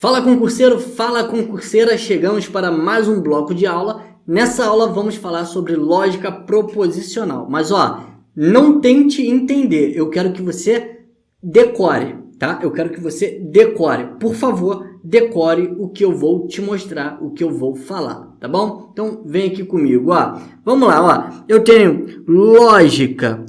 Fala concurseiro, fala concurseira, chegamos para mais um bloco de aula. Nessa aula vamos falar sobre lógica proposicional, mas não tente entender, eu quero que você decore, tá? Eu quero que você decore, por favor, decore o que eu vou te mostrar, o que eu vou falar, tá bom? Então vem aqui comigo, vamos lá, eu tenho lógica,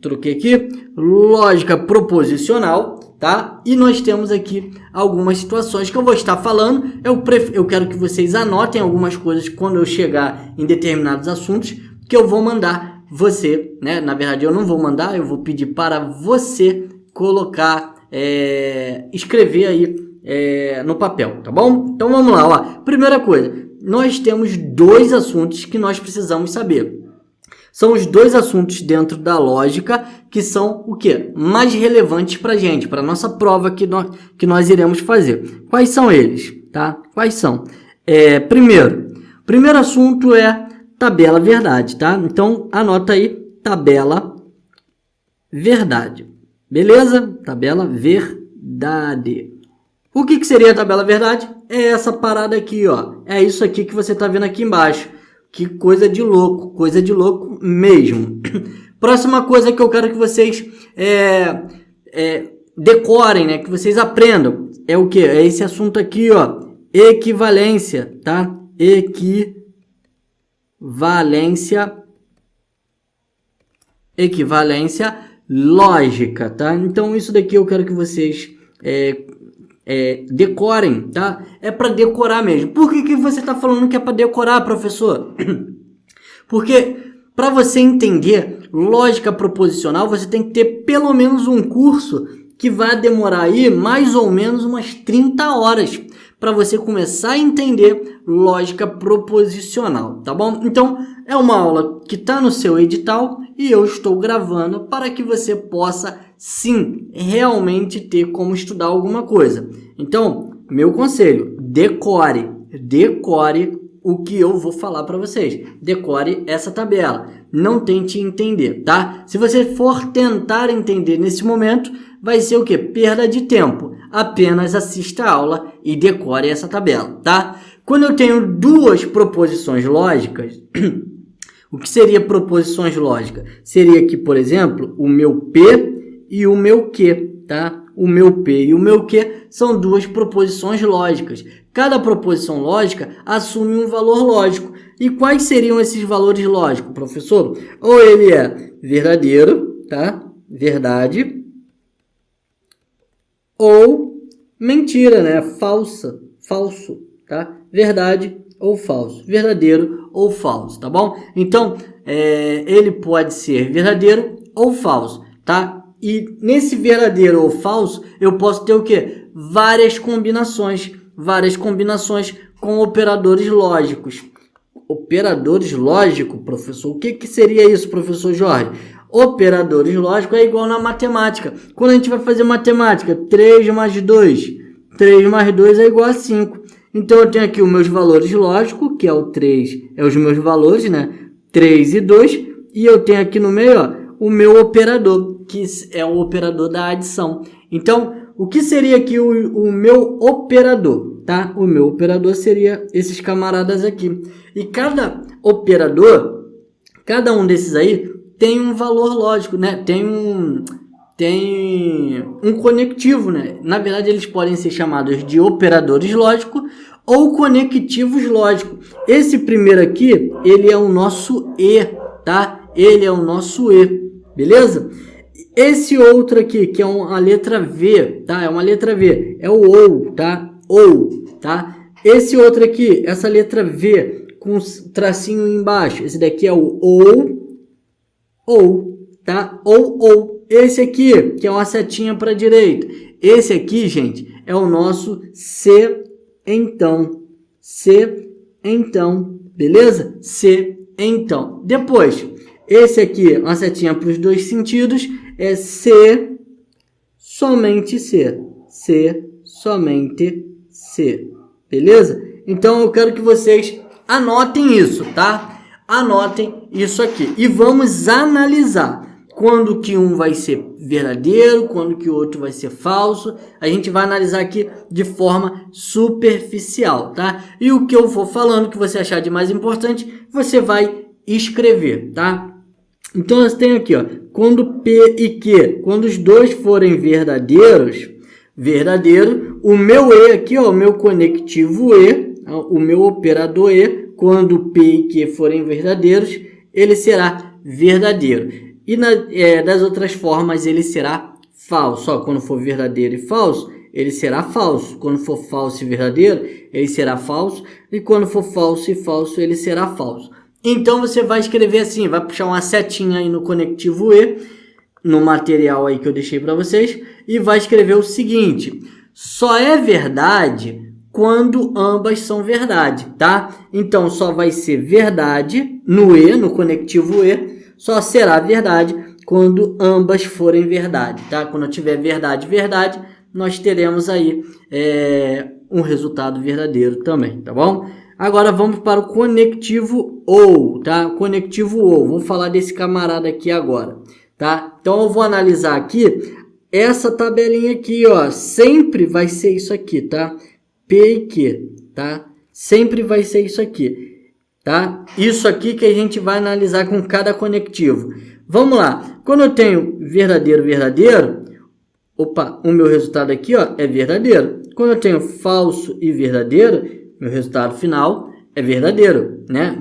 troquei aqui, lógica proposicional, tá? E nós temos aqui algumas situações que eu vou estar falando. Eu quero que vocês anotem algumas coisas quando eu chegar em determinados assuntos que eu vou mandar você, né? Na verdade, eu não vou mandar, eu vou pedir para você colocar, escrever aí no papel, tá bom? Então vamos lá, Primeira coisa, nós temos dois assuntos que nós precisamos saber. São os dois assuntos dentro da lógica que são o quê? Mais relevantes para a gente, para a nossa prova que nós iremos fazer. Quais são eles? Tá? Quais são? Primeiro assunto é tabela verdade, tá? Então, anota aí, tabela verdade. Beleza? Tabela verdade. O que seria a tabela verdade? É essa parada aqui, É isso aqui que você está vendo aqui embaixo. Que coisa de louco mesmo. Próxima coisa que eu quero que vocês decorem, né? Que vocês aprendam. É o que? É esse assunto aqui, Equivalência, tá? Equivalência lógica, tá? Então, isso daqui eu quero que vocês decorem, tá? É para decorar mesmo. Por que você está falando que é para decorar, professor? Porque para você entender lógica proposicional, você tem que ter pelo menos um curso que vai demorar aí mais ou menos umas 30 horas para você começar a entender lógica proposicional, tá bom? Então, é uma aula que está no seu edital e eu estou gravando para que você possa, sim, realmente ter como estudar alguma coisa. Então, meu conselho, decore o que eu vou falar para vocês. Decore essa tabela. Não tente entender, tá? Se você for tentar entender nesse momento, vai ser o quê? Perda de tempo. Apenas assista a aula e decore essa tabela, tá? Quando eu tenho duas proposições lógicas, o que seria proposições lógicas? Seria aqui, por exemplo, o meu P e o meu Q, tá? O meu P e o meu Q são duas proposições lógicas. Cada proposição lógica assume um valor lógico. E quais seriam esses valores lógicos, professor? Ou ele é verdadeiro, tá? Verdade. Ou mentira, né? Falso, tá? Verdade ou falso. Verdadeiro ou falso, tá bom? Então, ele pode ser verdadeiro ou falso, tá? E nesse verdadeiro ou falso, eu posso ter o quê? Várias combinações com operadores lógicos. Operadores lógicos, professor? O que seria isso, professor Jorge? Operadores lógicos é igual na matemática. Quando a gente vai fazer matemática, 3 mais 2 é igual a 5. Então, eu tenho aqui os meus valores lógicos, que é o 3, é os meus valores, né? 3 e 2. E eu tenho aqui no meio, o meu operador, que é o operador da adição. Então, o que seria aqui o meu operador, tá? O meu operador seria esses camaradas aqui. E cada operador, cada um desses aí, tem um valor lógico, né? Tem um conectivo, né? Na verdade, eles podem ser chamados de operadores lógicos ou conectivos lógicos. Esse primeiro aqui, ele é o nosso E, tá? Ele é o nosso E, beleza? Esse outro aqui, que é uma letra V, tá? É uma letra V, é o OU, tá? OU, tá? Esse outro aqui, essa letra V com tracinho embaixo, esse daqui é o OU, tá? OU. Esse aqui, que é uma setinha para a direita. Esse aqui, gente, é o nosso C, então. C, então, beleza? C, então. Depois, esse aqui, uma setinha para os dois sentidos, é C, somente C. C, somente C. Beleza? Então, eu quero que vocês anotem isso, tá? Anotem isso aqui. E vamos analisar. quando que um vai ser verdadeiro, quando que o outro vai ser falso. A gente vai analisar aqui de forma superficial, tá? E o que eu for falando, que você achar de mais importante, você vai escrever, tá? Então, nós temos aqui, ó, quando P e Q, quando os dois forem verdadeiros, verdadeiro, o meu E aqui, ó, o meu conectivo E, o meu operador E, quando P e Q forem verdadeiros, ele será verdadeiro. E das outras formas, ele será falso. Ó, quando for verdadeiro e falso, ele será falso. Quando for falso e verdadeiro, ele será falso. E quando for falso e falso, ele será falso. Então, você vai escrever assim, vai puxar uma setinha aí no conectivo E, no material aí que eu deixei para vocês, e vai escrever o seguinte: só é verdade quando ambas são verdade, tá? Então, só vai ser verdade no E, no conectivo E, só será verdade quando ambas forem verdade, tá? Quando tiver verdade, verdade, nós teremos aí um resultado verdadeiro também, tá bom? Agora vamos para o conectivo OU, tá? Conectivo OU, vamos falar desse camarada aqui agora, tá? Então eu vou analisar aqui essa tabelinha aqui, ó, sempre vai ser isso aqui, tá? P e Q, tá? Sempre vai ser isso aqui, tá? Isso aqui que a gente vai analisar com cada conectivo. Vamos lá, quando eu tenho verdadeiro, verdadeiro, opa, o meu resultado aqui, ó, é verdadeiro. Quando eu tenho falso e verdadeiro, meu resultado final é verdadeiro, né?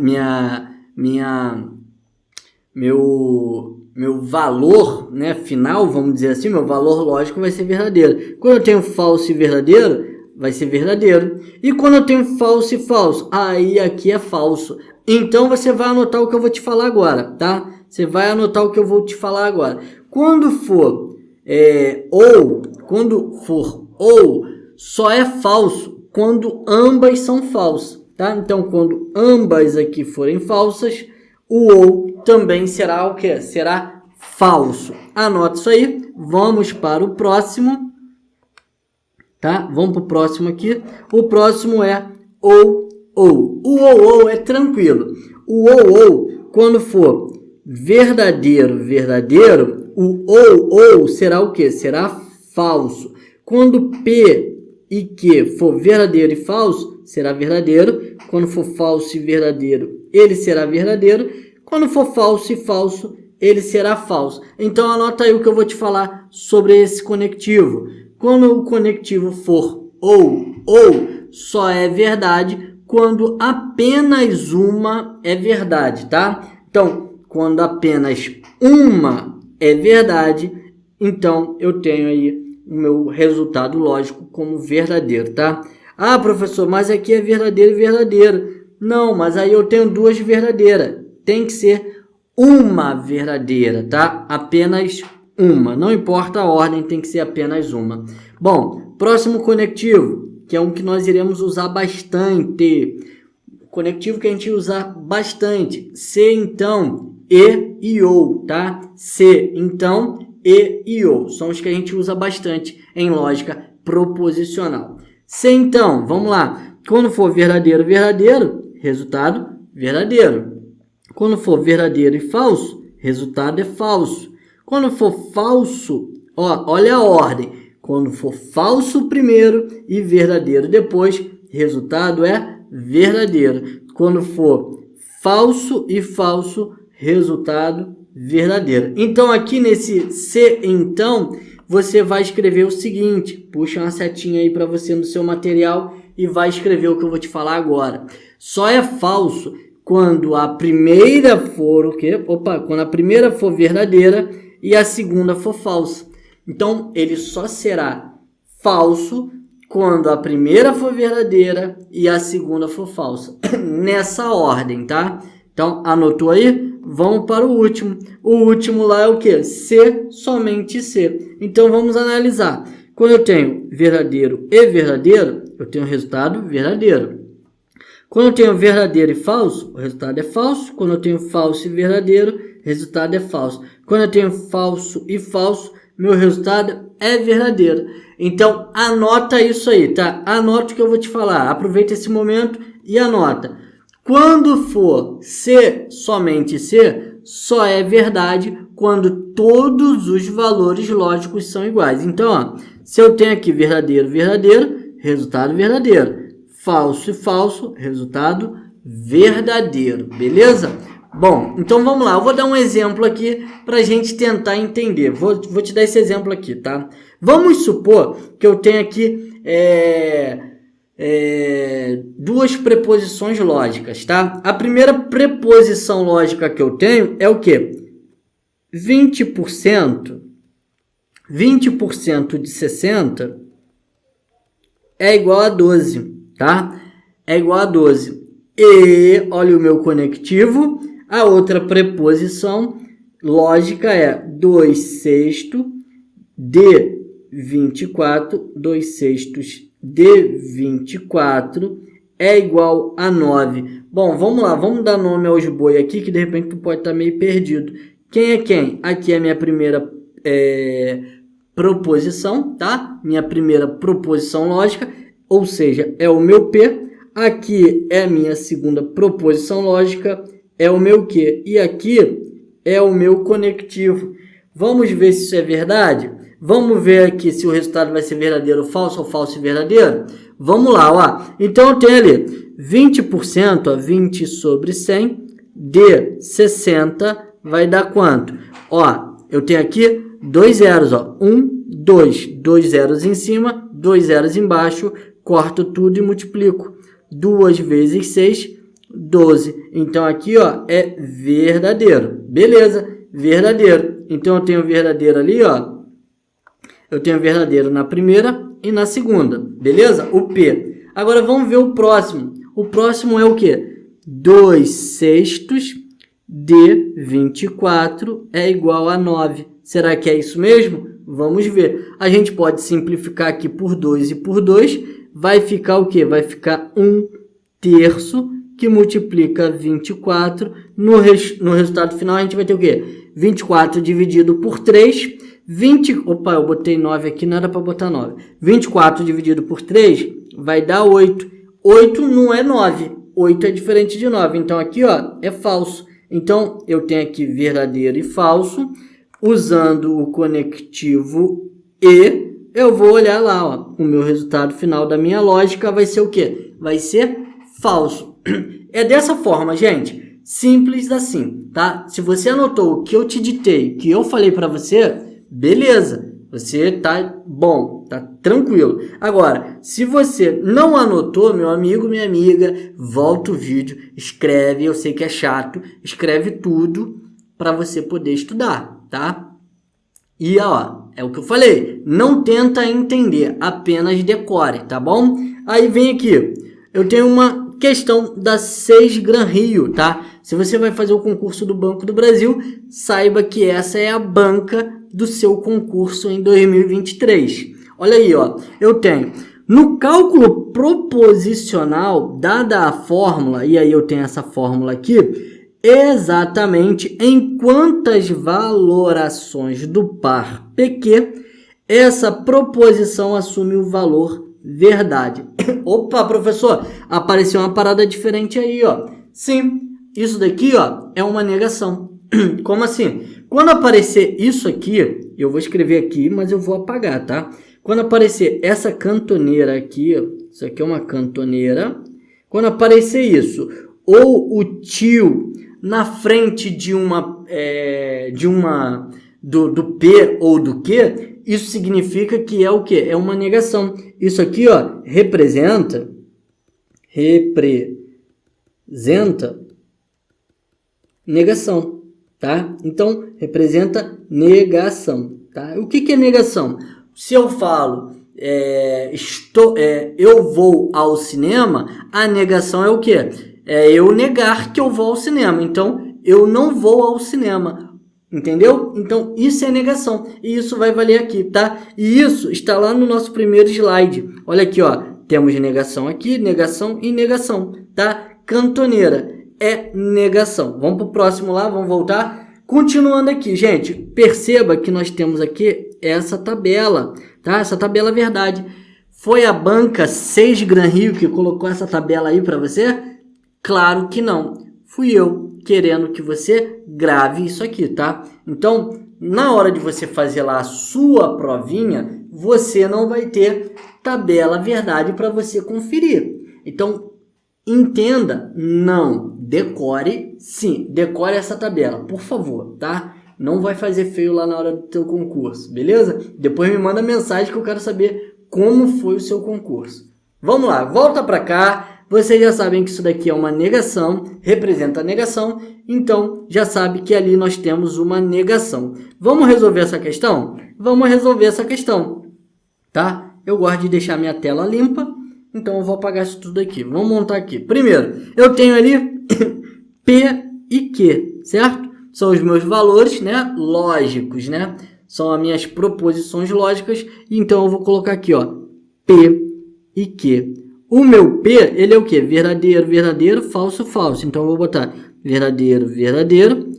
Meu valor, né, final, vamos dizer assim, meu valor lógico vai ser verdadeiro. Quando eu tenho falso e verdadeiro, vai ser verdadeiro. E quando eu tenho falso e falso, aí aqui é falso. Então você vai anotar o que eu vou te falar agora, tá? Você vai anotar o que eu vou te falar agora. Quando for ou, só é falso quando ambas são falsas, tá? Então, quando ambas aqui forem falsas, o ou também será o quê? Será falso. Anota isso aí. Vamos para o próximo, tá? Vamos para o próximo aqui. O próximo é ou. O ou é tranquilo. O ou, quando for verdadeiro, verdadeiro, o ou será o quê? Será falso. Quando P e Q for verdadeiro e falso, será verdadeiro. Quando for falso e verdadeiro, ele será verdadeiro. Quando for falso e falso, ele será falso. Então, anota aí o que eu vou te falar sobre esse conectivo. Quando o conectivo for ou, só é verdade quando apenas uma é verdade, tá? Então, quando apenas uma é verdade, então eu tenho aí o meu resultado lógico como verdadeiro, tá? Ah, professor, mas aqui é verdadeiro e verdadeiro. Não, mas aí eu tenho duas verdadeiras. Tem que ser uma verdadeira, tá? Apenas uma. Não importa a ordem, tem que ser apenas uma. Bom, próximo conectivo, que é um que nós iremos usar bastante. Conectivo que a gente usa bastante. Se, então, e ou, tá? Se, então, e ou. São os que a gente usa bastante em lógica proposicional. Se, então, vamos lá. Quando for verdadeiro, verdadeiro, resultado verdadeiro. Quando for verdadeiro e falso, resultado é falso. Quando for falso, ó, olha a ordem. Quando for falso primeiro e verdadeiro depois, resultado é verdadeiro. Quando for falso e falso, resultado verdadeiro. Então, aqui nesse se, então, você vai escrever o seguinte. Puxa uma setinha aí para você no seu material e vai escrever o que eu vou te falar agora. Só é falso quando a primeira for o quê? Quando a primeira for verdadeira e a segunda for falsa. Então, ele só será falso quando a primeira for verdadeira e a segunda for falsa. Nessa ordem, tá? Então, anotou aí? Vamos para o último. O último lá é o quê? Se, somente se. Então, vamos analisar. Quando eu tenho verdadeiro e verdadeiro, eu tenho resultado verdadeiro. Quando eu tenho verdadeiro e falso, o resultado é falso. Quando eu tenho falso e verdadeiro, o resultado é falso. Quando eu tenho falso e falso, meu resultado é verdadeiro. Então, anota isso aí, tá? Anota o que eu vou te falar. Aproveita esse momento e anota. Quando for se, somente se, só é verdade quando todos os valores lógicos são iguais. Então, ó, se eu tenho aqui verdadeiro, verdadeiro, resultado verdadeiro. Falso e falso, resultado verdadeiro. Beleza? Bom, então vamos lá. Eu vou dar um exemplo aqui para a gente tentar entender. Vou te dar esse exemplo aqui, tá? Vamos supor que eu tenho aqui duas preposições lógicas, tá? A primeira preposição lógica que eu tenho é o quê? 20% de 60 é igual a 12, tá? É igual a 12. E, olha o meu conectivo, a outra preposição lógica é 2/6 de 24, 2/6 de 24 é igual a 9. Bom, vamos lá, vamos dar nome aos boi aqui, que de repente tu pode estar meio perdido. Quem é quem? Aqui é a minha primeira proposição, tá? Minha primeira proposição lógica, ou seja, é o meu P. Aqui é a minha segunda proposição lógica, é o meu Q. E aqui é o meu conectivo. Vamos ver se isso é verdade? Vamos ver aqui se o resultado vai ser verdadeiro ou falso e verdadeiro? Vamos lá, ó. Então, eu tenho ali 20%, ó, 20 sobre 100 de 60 vai dar quanto? Ó, eu tenho aqui dois zeros, ó. 1, 2, dois zeros em cima, dois zeros embaixo, corto tudo e multiplico. 2 vezes 6, 12. Então, aqui, ó, é verdadeiro. Beleza, verdadeiro. Então, eu tenho verdadeiro ali, ó. Eu tenho verdadeiro na primeira e na segunda. Beleza? O P. Agora, vamos ver o próximo. O próximo é o quê? 2/6 de 24 é igual a 9. Será que é isso mesmo? Vamos ver. A gente pode simplificar aqui por 2 e por 2. Vai ficar o quê? Vai ficar 1/3 que multiplica 24. No resultado final, a gente vai ter o quê? 24 dividido por 3. Opa, eu botei 9 aqui, não era para botar 9. 24 dividido por 3 vai dar 8. 8 não é 9. 8 é diferente de 9. Então, aqui, ó, é falso. Então, eu tenho aqui verdadeiro e falso. Usando o conectivo E, eu vou olhar lá, ó. O meu resultado final da minha lógica vai ser o quê? Vai ser falso. É dessa forma, gente. Simples assim, tá? Se você anotou o que eu te ditei, que eu falei para você, beleza. Você tá bom, tá tranquilo. Agora, se você não anotou, meu amigo, minha amiga, volta o vídeo, escreve, eu sei que é chato, escreve tudo para você poder estudar, tá? E, ó, é o que eu falei, não tenta entender, apenas decore, tá bom? Aí vem aqui, eu tenho uma questão da 6 Gran Rio, tá? Se você vai fazer o concurso do Banco do Brasil, saiba que essa é a banca do seu concurso em 2023. Olha aí, ó, eu tenho no cálculo proposicional, dada a fórmula, e aí eu tenho essa fórmula aqui, exatamente em quantas valorações do par PQ essa proposição assume o valor verdade. Opa, professor, apareceu uma parada diferente aí, ó. Sim, isso daqui, ó, é uma negação. Como assim? Quando aparecer isso aqui, eu vou escrever aqui, mas eu vou apagar, tá? Quando aparecer essa cantoneira aqui, ó, isso aqui é uma cantoneira. Quando aparecer isso, ou o tio na frente do P ou do Q, isso significa que é o quê? É uma negação. Isso aqui, ó, representa negação, tá? Então, representa negação, tá? O que é negação? Se eu falo eu vou ao cinema, a negação é o quê? É eu negar que eu vou ao cinema. Então, eu não vou ao cinema. Entendeu? Então, isso é negação. E isso vai valer aqui, tá? E isso está lá no nosso primeiro slide. Olha aqui, ó. Temos negação aqui, negação e negação, tá? Cantoneira é negação. Vamos para o próximo lá, vamos voltar. Continuando aqui, gente. Perceba que nós temos aqui essa tabela, tá? Essa tabela é verdade. Foi a banca 6 Gran Rio que colocou essa tabela aí para você? Claro que não. Fui eu. querendo que você grave isso aqui, tá? Então, na hora de você fazer lá a sua provinha, você não vai ter tabela verdade para você conferir. Então, entenda, não, decore, sim, decore essa tabela, por favor, tá? Não vai fazer feio lá na hora do teu concurso, beleza? Depois me manda mensagem que eu quero saber como foi o seu concurso. Vamos lá, volta para cá. Vocês já sabem que isso daqui é uma negação, representa a negação, então já sabe que ali nós temos uma negação. Vamos resolver essa questão? Vamos resolver essa questão, tá? Eu gosto de deixar minha tela limpa, então eu vou apagar isso tudo aqui. Vamos montar aqui. Primeiro, eu tenho ali P e Q, certo? São os meus valores, né, lógicos, né? São as minhas proposições lógicas, então eu vou colocar aqui, ó, P e Q. O meu P, ele é o quê? Verdadeiro, verdadeiro, falso, falso. Então, eu vou botar verdadeiro, verdadeiro,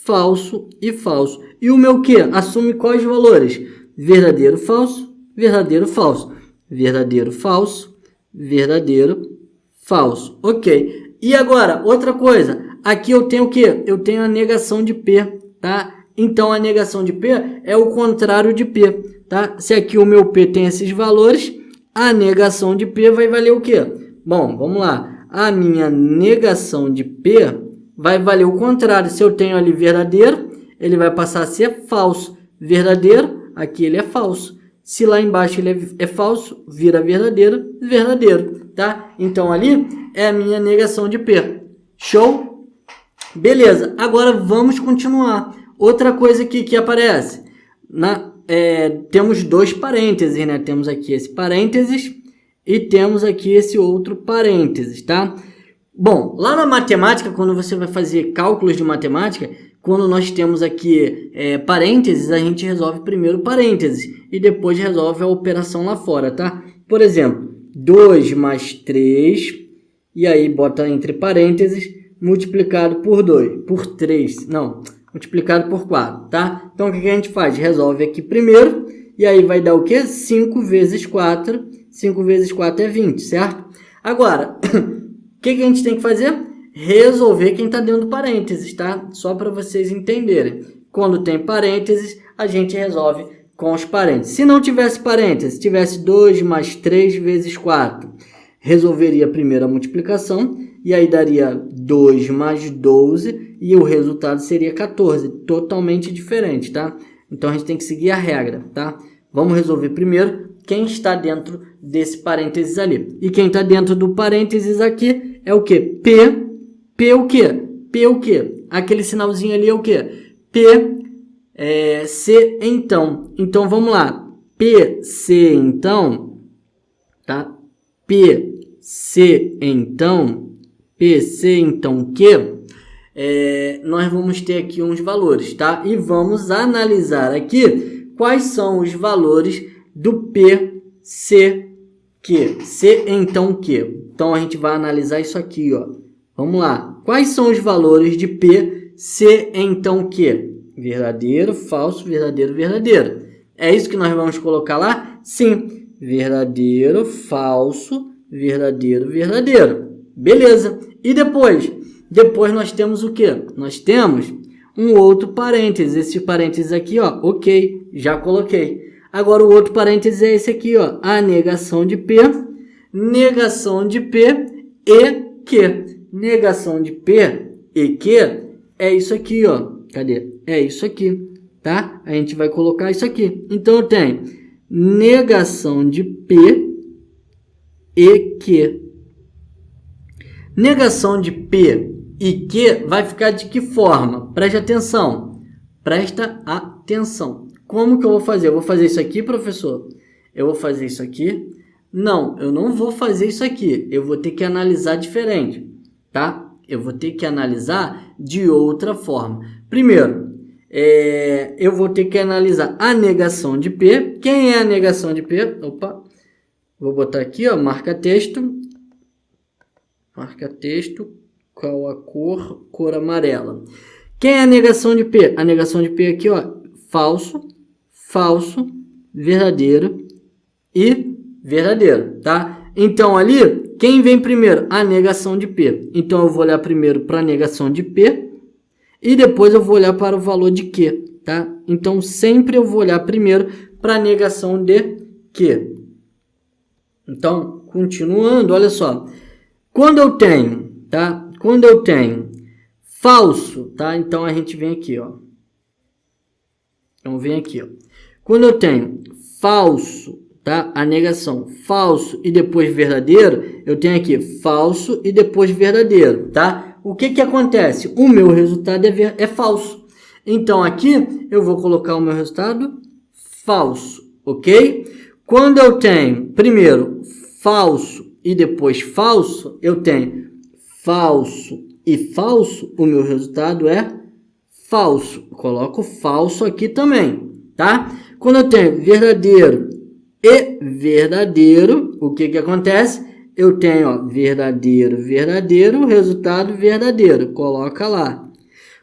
falso e falso. E o meu Q assume quais valores? Verdadeiro, falso, verdadeiro, falso. Verdadeiro, falso, verdadeiro, falso. Ok. E agora, outra coisa. Aqui eu tenho o quê? Eu tenho a negação de P, tá? Então, a negação de P é o contrário de P, tá? Se aqui o meu P tem esses valores, a negação de P vai valer o quê? Bom, vamos lá. A minha negação de P vai valer o contrário. Se eu tenho ali verdadeiro, ele vai passar a ser falso. Verdadeiro, aqui ele é falso. Se lá embaixo ele é falso, vira verdadeiro, verdadeiro, tá? Então ali é a minha negação de P. Show? Beleza, agora vamos continuar. Outra coisa que aparece temos dois parênteses, né? Temos aqui esse parênteses e temos aqui esse outro parênteses, tá? Bom, lá na matemática, quando você vai fazer cálculos de matemática, quando nós temos aqui parênteses, a gente resolve primeiro parênteses e depois resolve a operação lá fora, tá? Por exemplo, 2 mais 3, e aí bota entre parênteses, multiplicado por 2, por 3, não... multiplicado por 4, tá? Então, o que a gente faz? Resolve aqui primeiro, e aí vai dar o quê? 5 vezes 4. 5 vezes 4 é 20, certo? Agora, o que a gente tem que fazer? Resolver quem está dentro do parênteses, tá? Só para vocês entenderem. Quando tem parênteses, a gente resolve com os parênteses. Se não tivesse parênteses, tivesse 2 mais 3 vezes 4, resolveria primeiro a multiplicação, e aí daria 2 mais 12, e o resultado seria 14, totalmente diferente, tá? Então, a gente tem que seguir a regra, tá? Vamos resolver primeiro quem está dentro desse parênteses ali. E quem está dentro do parênteses aqui é o quê? P. P o quê? P o quê? Aquele sinalzinho ali é o quê? P, C, então. Então, vamos lá. P, C, então, tá? P, C, então... PC, então, que nós vamos ter aqui uns valores, tá? E vamos analisar aqui quais são os valores do P, C, que. C, então, que. Então, a gente vai analisar isso aqui, ó. Vamos lá. Quais são os valores de P, C, então, que? Verdadeiro, falso, verdadeiro, verdadeiro. É isso que nós vamos colocar lá? Sim. Verdadeiro, falso, verdadeiro, verdadeiro. Beleza. E depois? Depois nós temos o quê? Nós temos um outro parênteses. Esse parênteses aqui, ó, ok, já coloquei. Agora o outro parênteses é esse aqui, ó, a negação de P e Q. Negação de P e Q é isso aqui, ó. Cadê? É isso aqui, tá? A gente vai colocar isso aqui. Então eu tenho negação de P e Q. Negação de P e Q vai ficar de que forma? Preste atenção. Presta atenção. Como que eu vou fazer? Eu vou fazer isso aqui, professor? Eu vou fazer isso aqui? Não, eu não vou fazer isso aqui. Eu vou ter que analisar diferente, tá? Eu vou ter que analisar de outra forma. Primeiro, eu vou ter que analisar a negação de P. Quem é a negação de P? Opa, vou botar aqui, ó, marca texto. Marca texto, qual a cor? Cor amarela. Quem é a negação de P? A negação de P aqui, ó, falso, falso, verdadeiro e verdadeiro, tá? Então, ali, quem vem primeiro? A negação de P. Então, eu vou olhar primeiro para a negação de P, e depois eu vou olhar para o valor de Q, tá? Então, sempre eu vou olhar primeiro para a negação de Q. Então, continuando, olha só. Quando eu tenho, tá? Quando eu tenho falso, tá? Então, a gente vem aqui, ó. Então, vem aqui, ó. Quando eu tenho falso, tá? A negação falso e depois verdadeiro, eu tenho aqui falso e depois verdadeiro, tá? O que que acontece? O meu resultado é falso. Então, aqui eu vou colocar o meu resultado falso, ok? Quando eu tenho, primeiro, falso e depois falso, eu tenho falso e falso, o meu resultado é falso. Eu coloco falso aqui também, tá? Quando eu tenho verdadeiro e verdadeiro, o que que acontece? Eu tenho, ó, verdadeiro, verdadeiro, resultado verdadeiro. Coloca lá.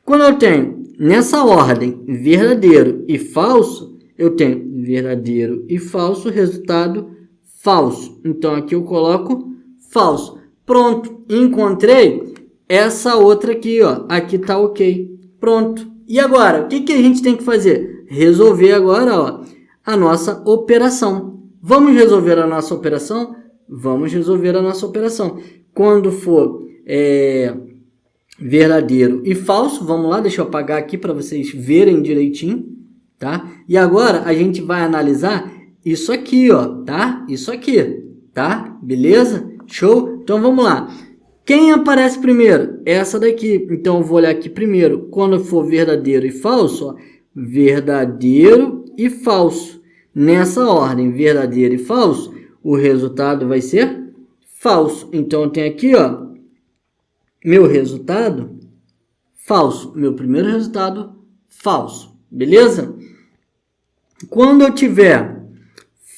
Quando eu tenho, nessa ordem, verdadeiro e falso, eu tenho verdadeiro e falso, resultado falso. Então, aqui eu coloco falso. Pronto, encontrei essa outra aqui, ó. Aqui tá ok. Pronto. E agora, o que que a gente tem que fazer? Resolver agora, ó, a nossa operação. Vamos resolver a nossa operação? Vamos resolver a nossa operação. Quando for verdadeiro e falso, vamos lá, deixa eu apagar aqui para vocês verem direitinho, tá? E agora a gente vai analisar isso aqui, ó, tá? Isso aqui, tá? Beleza? Show? Então vamos lá. Quem aparece primeiro? Essa daqui. Então eu vou olhar aqui primeiro. Quando for verdadeiro e falso, ó, verdadeiro e falso. Nessa ordem, verdadeiro e falso, o resultado vai ser falso. Então eu tenho aqui, ó, meu resultado falso. Meu primeiro resultado falso. Beleza? Quando eu tiver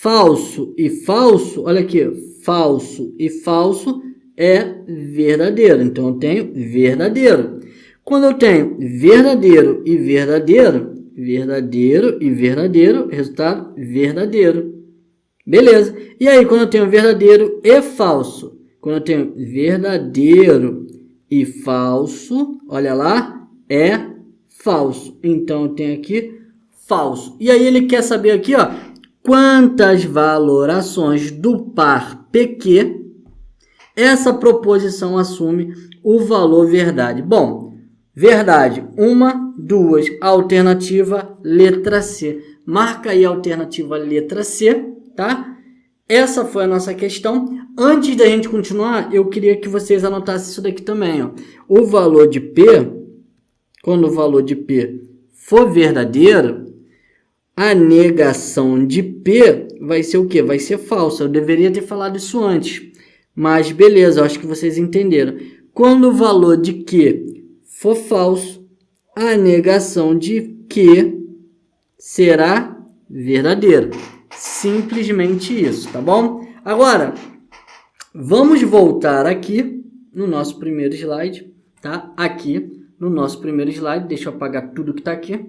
falso e falso, olha aqui, falso e falso é verdadeiro. Então eu tenho verdadeiro. Quando eu tenho verdadeiro e verdadeiro, verdadeiro e verdadeiro, resultado verdadeiro. Beleza. E aí, quando eu tenho verdadeiro e falso? Quando eu tenho verdadeiro e falso, olha lá, é falso. Então, eu tenho aqui falso. E aí, ele quer saber aqui, ó, quantas valorações do par PQ essa proposição assume o valor verdade. Bom, verdade, 1, 2, alternativa letra C. Marca aí a alternativa letra C, tá? Essa foi a nossa questão. Antes da gente continuar, eu queria que vocês anotassem isso daqui também, ó. O valor de P, quando o valor de P for verdadeiro, a negação de P vai ser o quê? Vai ser falsa. Eu deveria ter falado isso antes. Mas beleza, eu acho que vocês entenderam. Quando o valor de Q for falso, a negação de Q será verdadeiro. Simplesmente isso, tá bom? Agora, vamos voltar aqui no nosso primeiro slide, tá? Aqui no nosso primeiro slide, deixa eu apagar tudo que tá aqui.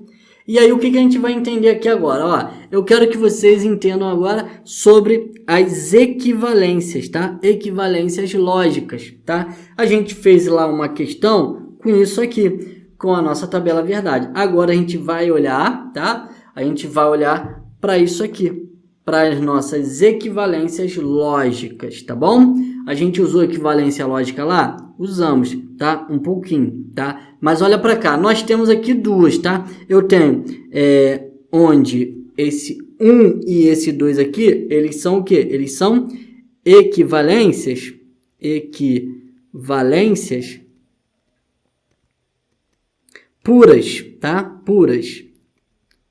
E aí, o que a gente vai entender aqui agora? Ó, eu quero que vocês entendam agora sobre as equivalências, tá? Equivalências lógicas, tá? A gente fez lá uma questão com isso aqui, com a nossa tabela verdade. Agora a gente vai olhar, tá? A gente vai olhar para isso aqui, para as nossas equivalências lógicas, tá bom? A gente usou equivalência lógica lá? Usamos, tá? Um pouquinho, tá? Mas olha para cá, nós temos aqui duas, tá? Eu tenho onde esse 1 e esse 2 aqui, eles são o quê? Eles são equivalências puras, tá? Puras,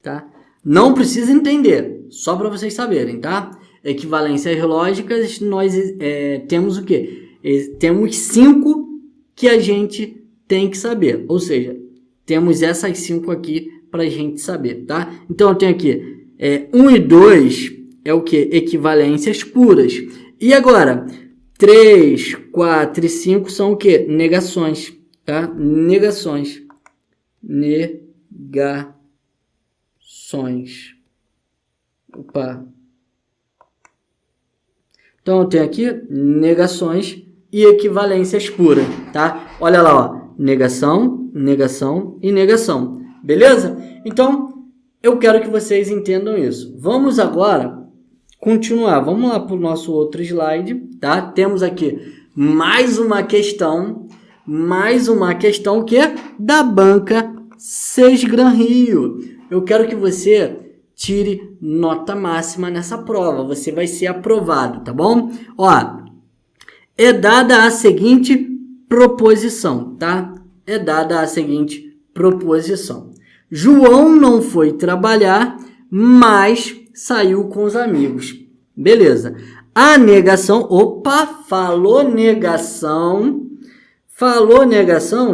tá? Não precisa entender, só para vocês saberem, tá? Equivalências lógicas, nós temos o quê? Temos 5 que a gente tem que saber, ou seja, temos essas 5 aqui para a gente saber, tá? Então, eu tenho aqui 1 e 2 é o que? Equivalências puras. E agora, 3, 4 e 5 são o que? Negações, tá? Negações. Negações. Opa. Então, eu tenho aqui negações e equivalências puras, tá? Olha lá, ó. negação, negação e negação. Beleza? Então, eu quero que vocês entendam isso. Vamos agora continuar. Vamos lá para o nosso outro slide, tá? Temos aqui mais uma questão que é da banca Sesgran Rio. Eu quero que você tire nota máxima nessa prova. Você vai ser aprovado, tá bom? Ó, é dada a seguinte proposição, tá? É dada a seguinte proposição. João não foi trabalhar, mas saiu com os amigos. Beleza. A negação, opa, falou negação,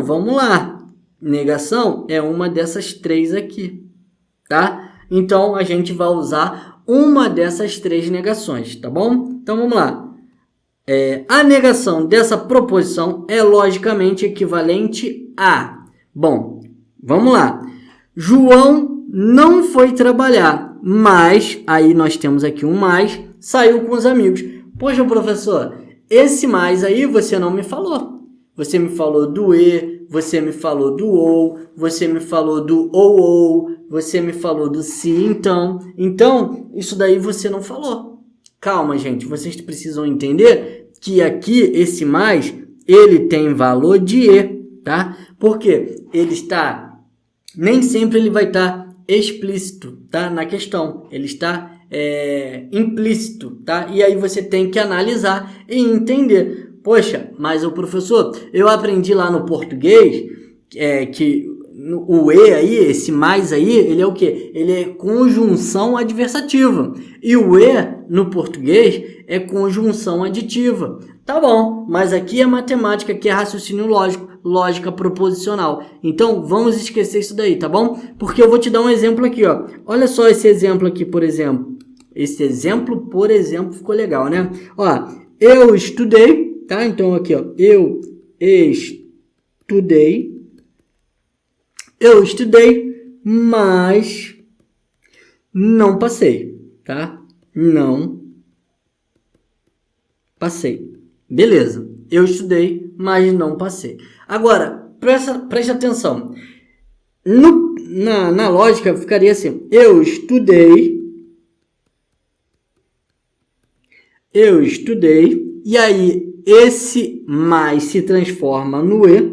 vamos lá. Negação é uma dessas três aqui, tá? Então, a gente vai usar uma dessas três negações, tá bom? Então, vamos lá. A negação dessa proposição é logicamente equivalente a... Bom, vamos lá. João não foi trabalhar, mas... Aí nós temos aqui um mais, saiu com os amigos. Poxa, professor, esse mais aí você não me falou. Você me falou do e, você me falou do ou, você me falou do ou, você me falou do se, então, isso daí você não falou. Calma, gente, vocês precisam entender que aqui, esse mais, ele tem valor de e, tá? Porque ele está, nem sempre ele vai estar explícito, tá? Na questão, ele está implícito, tá? E aí você tem que analisar e entender. Poxa, mas o professor, eu aprendi lá no português que o e aí, esse mais aí, ele é o quê? Ele é conjunção adversativa. E o e no português é conjunção aditiva. Tá bom, mas aqui é matemática, aqui é raciocínio lógico, lógica proposicional. Então, vamos esquecer isso daí, tá bom? Porque eu vou te dar um exemplo aqui, ó. Olha só esse exemplo aqui, por exemplo. Esse exemplo, por exemplo, ficou legal, né? Ó, eu estudei, tá? Então, aqui, ó. Eu estudei, mas não passei, tá? Não passei. Beleza. Eu estudei, mas não passei. Agora, preste atenção. Na lógica, ficaria assim. Eu estudei, e aí esse mais se transforma no e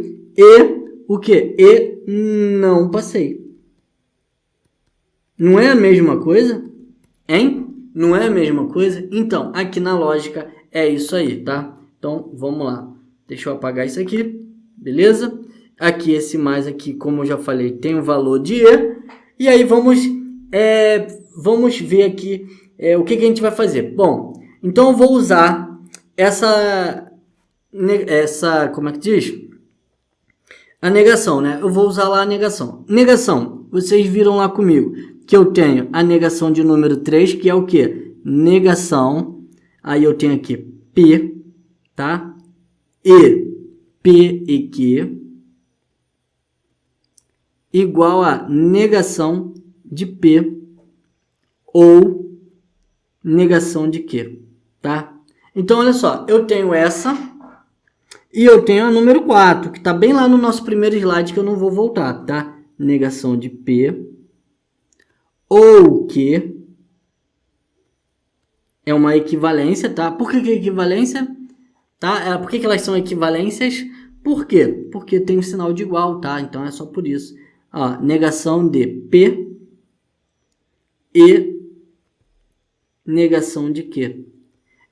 o que? E não passei. Não é a mesma coisa? Hein? Não é a mesma coisa? Então, aqui na lógica é isso aí, tá? Então, vamos lá. Deixa eu apagar isso aqui. Beleza? Aqui, esse mais aqui, como eu já falei, tem o valor de e. E aí, vamos ver aqui o que a gente vai fazer. Bom, então eu vou usar essa como é que diz? A negação, né? Eu vou usar lá a negação. Negação, vocês viram lá comigo que eu tenho a negação de número 3, que é o quê? Negação, aí eu tenho aqui P, tá? E P e Q igual a negação de P ou negação de Q, tá? Então, olha só, eu tenho essa e eu tenho a número 4, que está bem lá no nosso primeiro slide, que eu não vou voltar, tá? Negação de P ou Q é uma equivalência, tá? Por que é equivalência? Tá? Por que elas são equivalências? Por quê? Porque tem um sinal de igual, tá? Então, é só por isso. Ó, negação de P e negação de Q.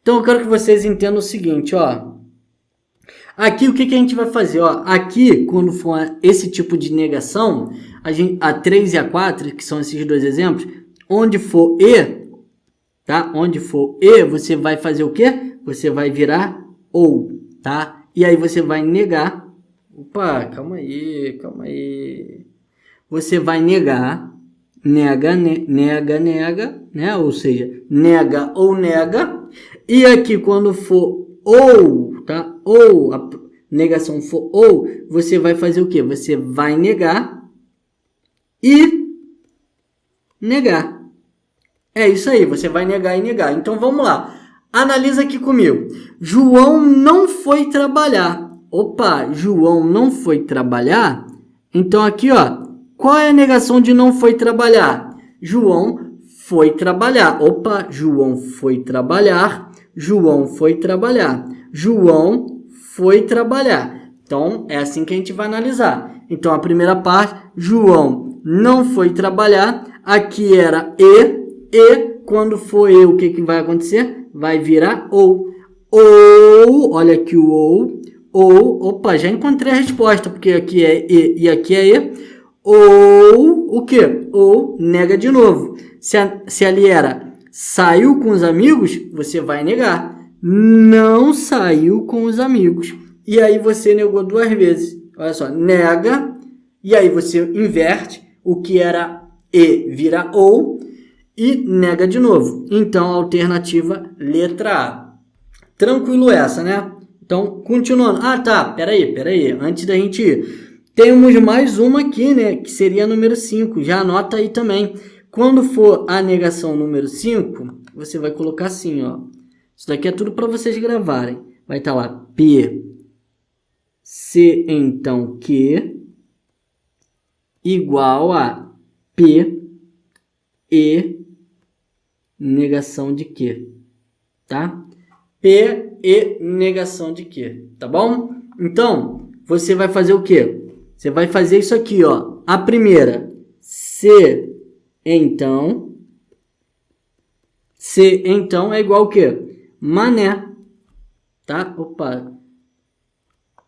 Então, eu quero que vocês entendam o seguinte, ó. Aqui, o que a gente vai fazer? Ó, aqui, quando for esse tipo de negação, a 3 e a 4, que são esses dois exemplos, onde for E, tá? Onde for E, você vai fazer o quê? Você vai virar ou, tá? E aí você vai negar. Opa, calma aí. Você vai negar, nega, né? Ou seja, nega ou nega. E aqui, quando for ou, tá? Ou a negação for ou, você vai fazer o quê? Você vai negar e negar. É isso aí, você vai negar e negar. Então, vamos lá. Analisa aqui comigo. João não foi trabalhar. opa, João não foi trabalhar. Então aqui, ó, qual é a negação de não foi trabalhar? João foi trabalhar. Opa, João foi trabalhar. João foi trabalhar. João foi trabalhar. Então, é assim que a gente vai analisar. Então, a primeira parte, João não foi trabalhar. Aqui era e quando for e, o que vai acontecer? Vai virar ou. Ou, olha aqui o ou, opa, já encontrei a resposta, porque aqui é e aqui é e. Ou, o quê? Ou, nega de novo. Se ali era saiu com os amigos, você vai negar. Não saiu com os amigos. E aí você negou 2 vezes. Olha só, nega, e aí você inverte, o que era e vira ou, e nega de novo. Então, alternativa letra A. Tranquilo essa, né? Então, continuando. Ah, tá, peraí. Antes da gente ir, temos mais uma aqui, né? Que seria a número 5. Já anota aí também. Quando for a negação número 5, você vai colocar assim, ó. Isso daqui é tudo para vocês gravarem. Vai estar lá, P, se então que, igual a P, e, negação de que, tá? P, e, negação de que, tá bom? Então, você vai fazer o quê? Você vai fazer isso aqui, ó. A primeira, se então é igual o quê? Mané, tá? Opa,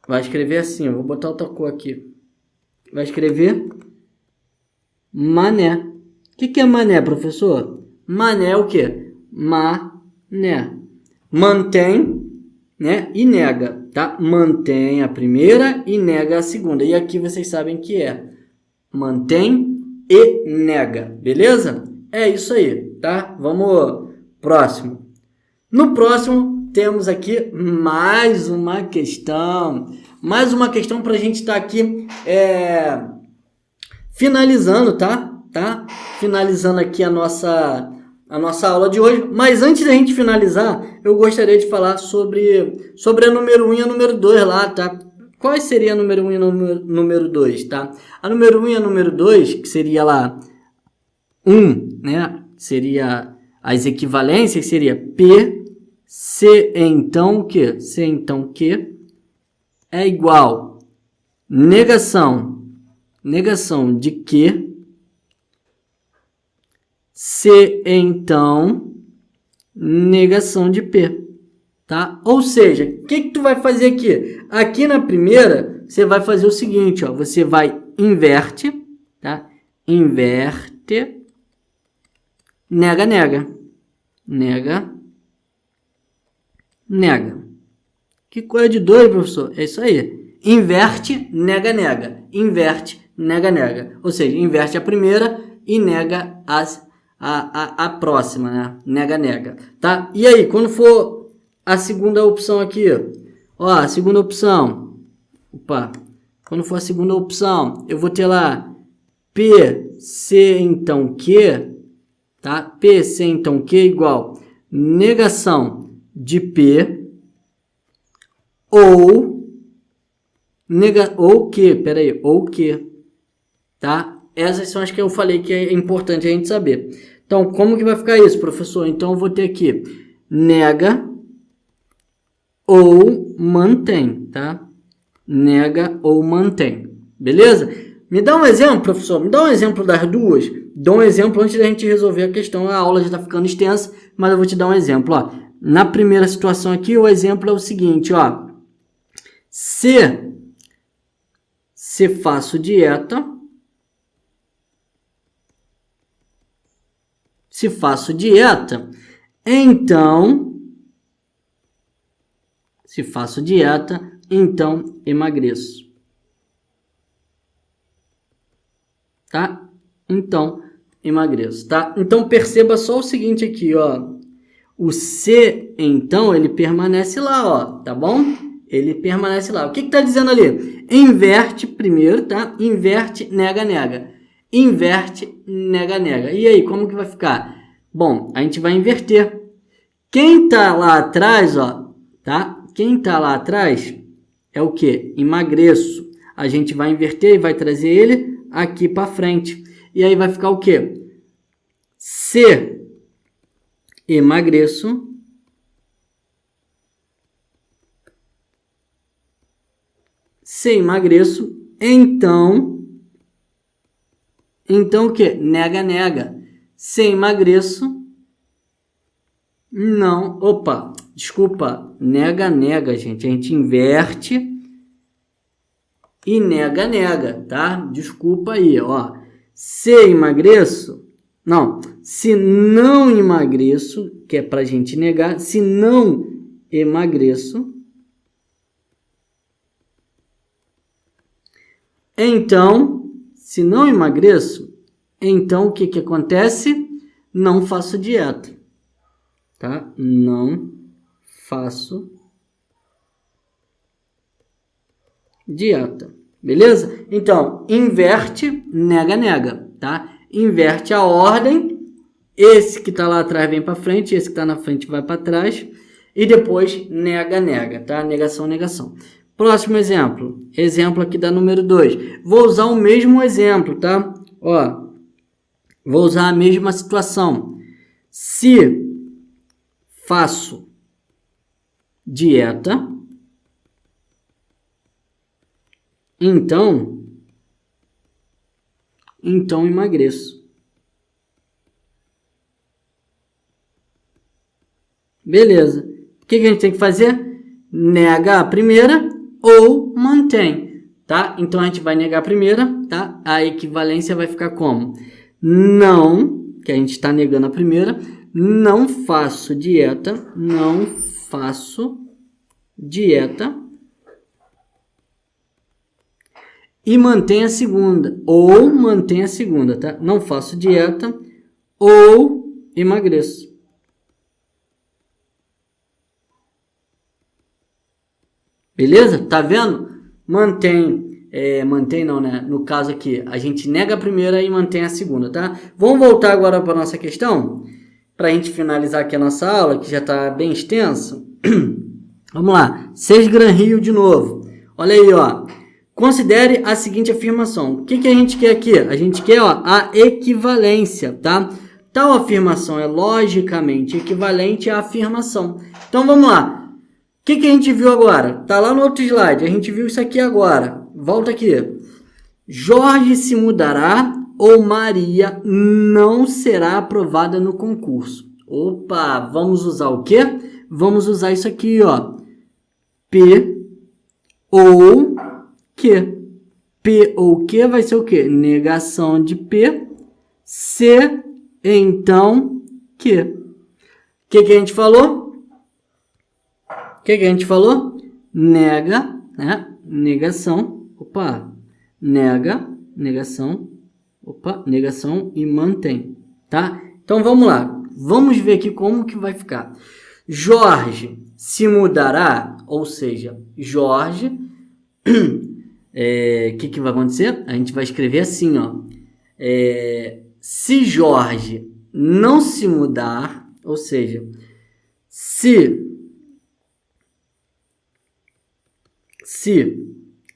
vai escrever assim, eu vou botar outra cor aqui. Vai escrever mané. O que é mané, professor? Mané é o quê? Mané. Mantém, né? E nega, tá? Mantém a primeira e nega a segunda. E aqui vocês sabem que é mantém e nega, beleza? É isso aí, tá? Vamos próximo. No próximo, temos aqui mais uma questão. Mais uma questão para a gente estar aqui finalizando, tá? Finalizando aqui a nossa aula de hoje. Mas antes da gente finalizar, eu gostaria de falar sobre a número 1 e a número 2 lá, tá? Qual seria a número 1 e a número 2, tá? A número 1 e a número 2, que seria lá 1, né? Seria as equivalências, seria P, se então o que? Se então que é igual negação de que, se então negação de P, tá? Ou seja, o que tu vai fazer aqui? Aqui na primeira, você vai fazer o seguinte, ó, você vai inverte, tá? Inverte, nega. Que coisa de 2, professor? É isso aí. Inverte, nega. Inverte, nega. Ou seja, inverte a primeira e nega a próxima, né? Nega. Tá? E aí, quando for a segunda opção aqui, ó, a segunda opção. Quando for a segunda opção, eu vou ter lá P, se então que, tá? P, se então que igual negação de P ou que, tá? Essas são as que eu falei que é importante a gente saber. Então, como que vai ficar isso, professor? Então, eu vou ter aqui nega ou mantém, tá? Nega ou mantém, beleza? Me dá um exemplo, professor? Me dá um exemplo das duas? Dá um exemplo antes da gente resolver a questão. A aula já está ficando extensa, mas eu vou te dar um exemplo, ó. Na primeira situação aqui, o exemplo é o seguinte, ó. Se faço dieta, então emagreço. Tá? Então emagreço, tá? Então perceba só o seguinte aqui, ó. O se, então, ele permanece lá, ó, tá bom? Ele permanece lá. O que tá dizendo ali? Inverte primeiro, tá? Inverte, nega. Inverte, nega. E aí, como que vai ficar? Bom, a gente vai inverter. Quem tá lá atrás, ó, tá? Quem tá lá atrás é o quê? Emagreço. A gente vai inverter e vai trazer ele aqui para frente. E aí vai ficar o quê? Se emagreço, então o que? Nega, nega. Se emagreço, não. Opa, desculpa. Nega, nega, gente. A gente inverte e nega, nega, tá? Desculpa aí, ó. Se emagreço, não. Se não emagreço, que é pra gente negar. Se não emagreço, então, se não emagreço, então o que que acontece? Não faço dieta, tá? Não faço dieta, beleza? Então, inverte, nega, nega, tá? Inverte a ordem, esse que tá lá atrás vem para frente, esse que tá na frente vai para trás, e depois nega, nega, tá? Negação, negação. Próximo exemplo. Exemplo aqui da número 2. Vou usar o mesmo exemplo, tá? Ó, vou usar a mesma situação. Se faço dieta, então emagreço. Beleza. O que a gente tem que fazer? Nega a primeira ou mantém, tá? Então, a gente vai negar a primeira, tá? A equivalência vai ficar como? Não, que a gente está negando a primeira, não faço dieta, e mantém a segunda, ou mantém a segunda, tá? Não faço dieta ou emagreço. Beleza? Tá vendo? Mantém não, né? No caso aqui, a gente nega a primeira e mantém a segunda, tá? Vamos voltar agora para nossa questão, para a gente finalizar aqui a nossa aula, que já está bem extensa. Vamos lá. 6 Gran Rio de novo. Olha aí, ó. Considere a seguinte afirmação. O que a gente quer aqui? A gente quer, ó, a equivalência, tá? Tal afirmação é logicamente equivalente à afirmação. Então, vamos lá. O que a gente viu agora? Tá lá no outro slide. A gente viu isso aqui agora. Volta aqui. Jorge se mudará ou Maria não será aprovada no concurso. Opa, vamos usar o quê? Vamos usar isso aqui, ó. P ou Q. P ou Q vai ser o quê? Negação de P. C, então, Q. O que a gente falou? O que a gente falou? Nega, né? Negação. Opa. Nega, negação. Opa, negação e mantém, tá? Então, vamos lá. Vamos ver aqui como que vai ficar. Jorge se mudará, ou seja, Jorge... que vai acontecer? A gente vai escrever assim, ó. Se Jorge não se mudar, ou seja,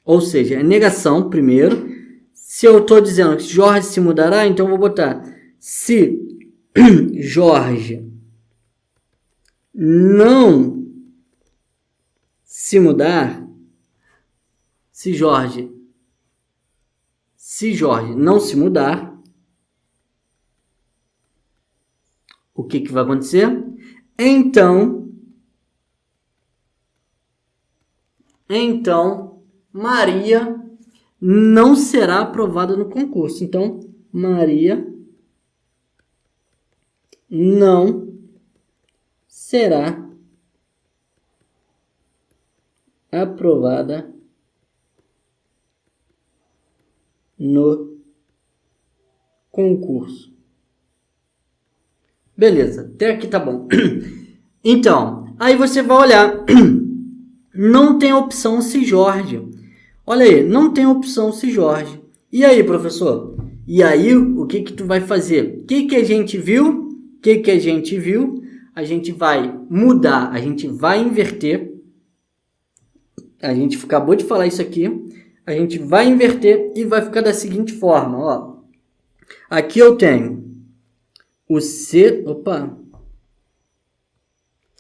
ou seja, é negação primeiro. Se eu estou dizendo que Jorge se mudará, então eu vou botar se Jorge não se mudar, se Jorge não se mudar, o que vai acontecer? Então, Maria não será aprovada no concurso. Então, Maria não será aprovada no concurso. Beleza, até aqui tá bom. Então, aí você vai olhar. Não tem opção se Jorge. Olha aí, não tem opção se Jorge. E aí, professor? E aí, o que tu vai fazer? O que a gente viu? A gente vai mudar, a gente vai inverter. A gente acabou de falar isso aqui. A gente vai inverter e vai ficar da seguinte forma, ó. Aqui eu tenho o C,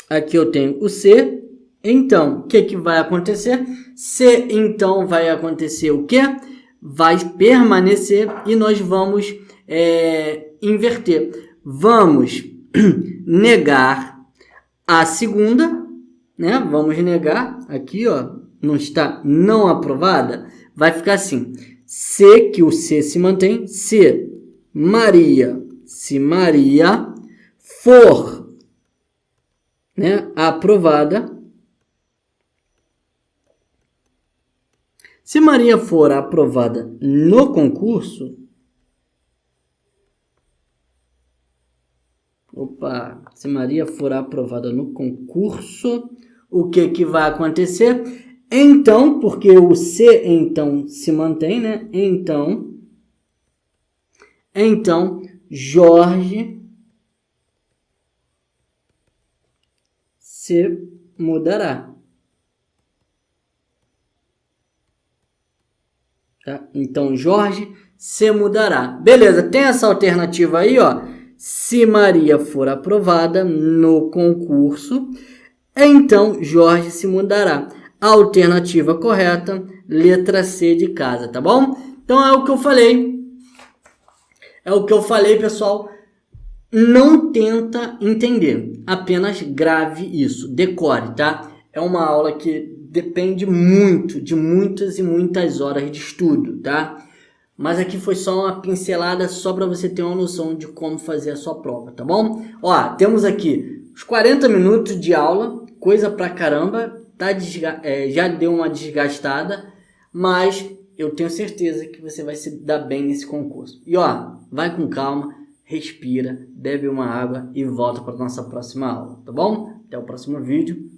aqui eu tenho o C, então, o que vai acontecer? C, então, vai acontecer o quê? Vai permanecer e nós vamos inverter. Vamos negar a segunda, né? Vamos negar, aqui, ó, não está não aprovada, vai ficar assim, C, que o C se mantém, se Maria for, né, aprovada, se Maria for aprovada no concurso, se Maria for aprovada no concurso, o que vai acontecer? Então, porque o C então se mantém, né? Então Jorge se mudará. Tá? Então Jorge se mudará. Beleza, tem essa alternativa aí, ó. Se Maria for aprovada no concurso, então Jorge se mudará. A alternativa correta, letra C de casa, tá bom? Então é o que eu falei. Pessoal. Não tenta entender, apenas grave isso, decore, tá? É uma aula que depende muito de muitas e muitas horas de estudo, tá? Mas aqui foi só uma pincelada só para você ter uma noção de como fazer a sua prova, tá bom? Ó, temos aqui os 40 minutos de aula, coisa pra caramba, tá? Já deu uma desgastada, mas eu tenho certeza que você vai se dar bem nesse concurso. E ó, vai com calma, respira, bebe uma água e volta para nossa próxima aula, tá bom? Até o próximo vídeo.